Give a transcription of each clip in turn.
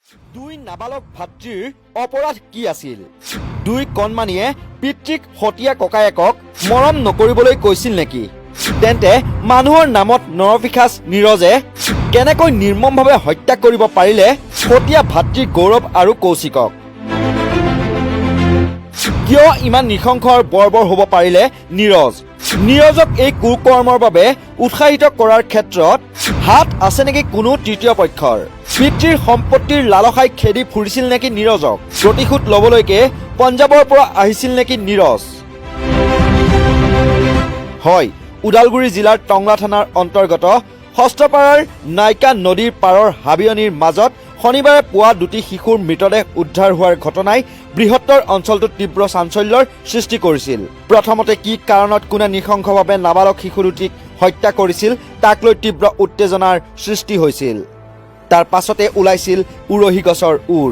দুই নাবালক ভাতৃৰ অপৰাধ কি আছিল? দুই কণমানিয়ে পিতৃক হতিয়া ককায়েকক মৰম নকৰিবলৈ কৈছিল নেকি? তেন্তে মানুহৰ নামত নৰপিশাচ নীৰজে কেনেকৈ নিৰ্মমভাৱে হত্যা কৰিব পাৰিলে হতিয়া ভাতৃ গৌৰৱ আৰু কৌশিকক? কিয় ইমান নৃশংসৰ বৰ্বৰ হ'ব পাৰিলে নীৰজ? নীৰজক এই কুকৰ্মৰ বাবে উৎসাহিত কৰাৰ ক্ষেত্ৰত হাত আছে নেকি কোনো তৃতীয় পক্ষৰ? পিতৃৰ সম্পত্তিৰ লালসাই খেদি ফুৰিছিল নেকি নীৰজক? প্ৰতিশোধ ল'বলৈকে পঞ্জাৱৰ পৰা আহিছিল নেকি নীৰজ? হয়, ওদালগুৰি জিলাৰ টংলা থানাৰ অন্তৰ্গত হস্তপাৰাৰ নাইকা নদীৰ পাৰৰ হাবিয়নিৰ মাজত শনিবাৰে পুৱা দুটি শিশুৰ মৃতদেহ উদ্ধাৰ হোৱাৰ ঘটনাই বৃহত্তৰ অঞ্চলটোত তীব্ৰ চাঞ্চল্যৰ সৃষ্টি কৰিছিল। প্ৰথমতে কি কাৰণত কোনে নৃশংসভাৱে নাবালক শিশু দুটিক হত্যা কৰিছিল তাক লৈ তীব্ৰ উত্তেজনাৰ সৃষ্টি হৈছিল। তাৰ পাছতে ওলাইছিল উৰহি গছৰ উৰ।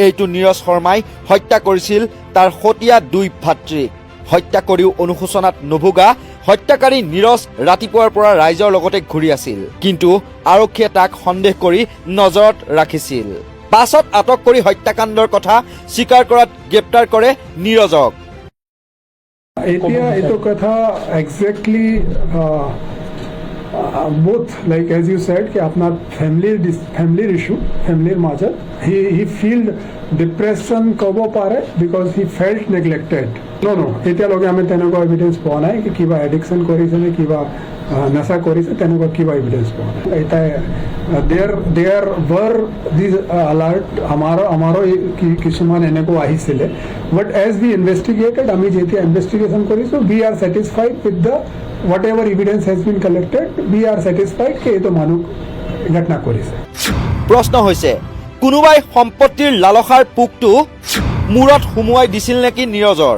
এইটো নীৰজ শৰ্মাই হত্যা কৰিছিল তাৰ হতিয়া দুই ভাতৃক। হত্যা কৰিও অনুশোচনাত নুভুগা হত্যাকাৰী নীৰজ ৰাতিপুৱাৰ পৰা ৰাইজৰ লগতে ঘূৰি আছিল, কিন্তু আৰক্ষীয়ে তাক সন্দেহ কৰি নজৰত ৰাখিছিল। পাছত আটক কৰি হত্যাকাণ্ডৰ কথা স্বীকাৰ কৰাত গ্ৰেপ্তাৰ কৰে নীৰজক। এতিয়া এইটো কথা exactly both, like as you said, कि अपना family issue, family মাজত he feel depression কব পাৰে because he felt neglected. No, এতিয়ালৈকে আমি তেনেকুৱা evidence পোৱা নাই कि কিবা addiction কৰিছে নে কিবা নশা কৰিছে, তেনেকুৱা কিবা evidence পোৱা নাই। এটা there were these alert আমাৰো কিছুমান এনেকুৱা আহিছিলে, but as we investigated, আমি যেতিয়া investigation কৰিছো, we are satisfied with the whatever evidence has been collected, we are satisfied कि এইটো মানুহ ঘটনা কৰিছে। প্ৰশ্ন হৈছে, কোনোবাই সম্পত্তিৰ লালসাৰ পোকটো মূৰত সুমুৱাই দিছিল নেকি নীৰজৰ?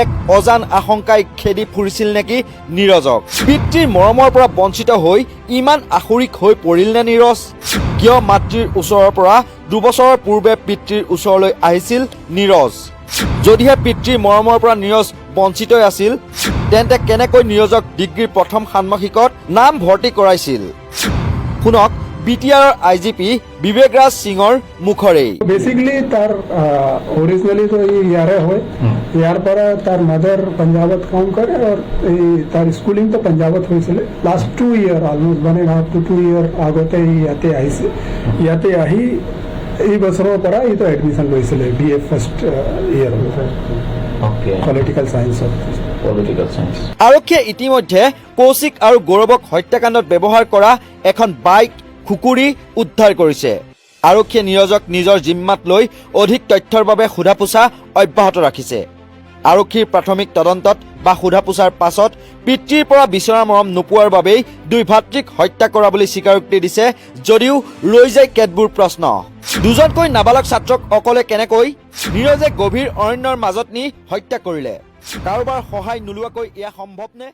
এক অজান আশংকাই খেদি ফুৰিছিল নেকি নীৰজক? পিতৃৰ মৰমৰ পৰা বঞ্চিত হৈ ইমান আখৰিক হৈ পৰিল নে নীৰজ? কিয় মাতৃৰ ওচৰৰ পৰা 2 বছৰৰ পূৰ্বে পিতৃৰ ওচৰলৈ আহিছিল নীৰজ? যদিহে পিতৃৰ মৰমৰ পৰা নীৰজ বঞ্চিতই আছিল, তেন্তে কেনেকৈ নীৰজক ডিগ্ৰীৰ প্ৰথম ষান্মাসিকত নাম ভৰ্তি কৰাইছিল? শুনক BTR IGP বিবেকৰাজ সিঙৰ মুখৰে। বেসিক্যালি তাৰ অৰিজিনালি তো ইয়াৰে হয়, ইয়াৰ পৰা তার মাদার পাঞ্জাবত কাম করে, আর এই তার স্কুলিং তো পাঞ্জাবত হয়েছিল। লাস্ট 2 ইয়ার, অলমোস্ট 1.5 to 2 ইয়ার আগতে ইয়াতে আহিছে। ইয়াতে আহি এই বছৰৰ পৰা এই তো এডমিশন লৈছিল BA ফাৰ্স্ট ইয়াৰ পলিটিক্যাল সায়েন্সত। আৰক্ষীয়ে ইতিমধ্যে কৌশিক আৰু গৌৰৱক হত্যাকাণ্ডত ব্যৱহাৰ কৰা এখন বাইক খুকুৰি উদ্ধাৰ কৰিছে। আৰক্ষীয়ে নীৰজক নিজৰ জিম্মাত লৈ অধিক তথ্যৰ বাবে সোধা পোছা অব্যাহত ৰাখিছে। আৰক্ষীৰ প্ৰাথমিক তদন্তত বা সোধা পোছাৰ পাছত পিতৃৰ পৰা বিচৰা মৰম নোপোৱাৰ বাবেই দুই ভাতৃক হত্যা কৰা বুলি স্বীকাৰোক্তি দিছে, যদিও ৰৈ যায় কেতবোৰ প্ৰশ্ন। দুজনকৈ নাবালক ছাত্ৰক অকলে কেনেকৈ নীৰজে গভীৰ অৰণ্যৰ মাজত নি হত্যা কৰিলে? কাৰোবাৰ সহায় নোলোৱাকৈ এয়া সম্ভৱনে?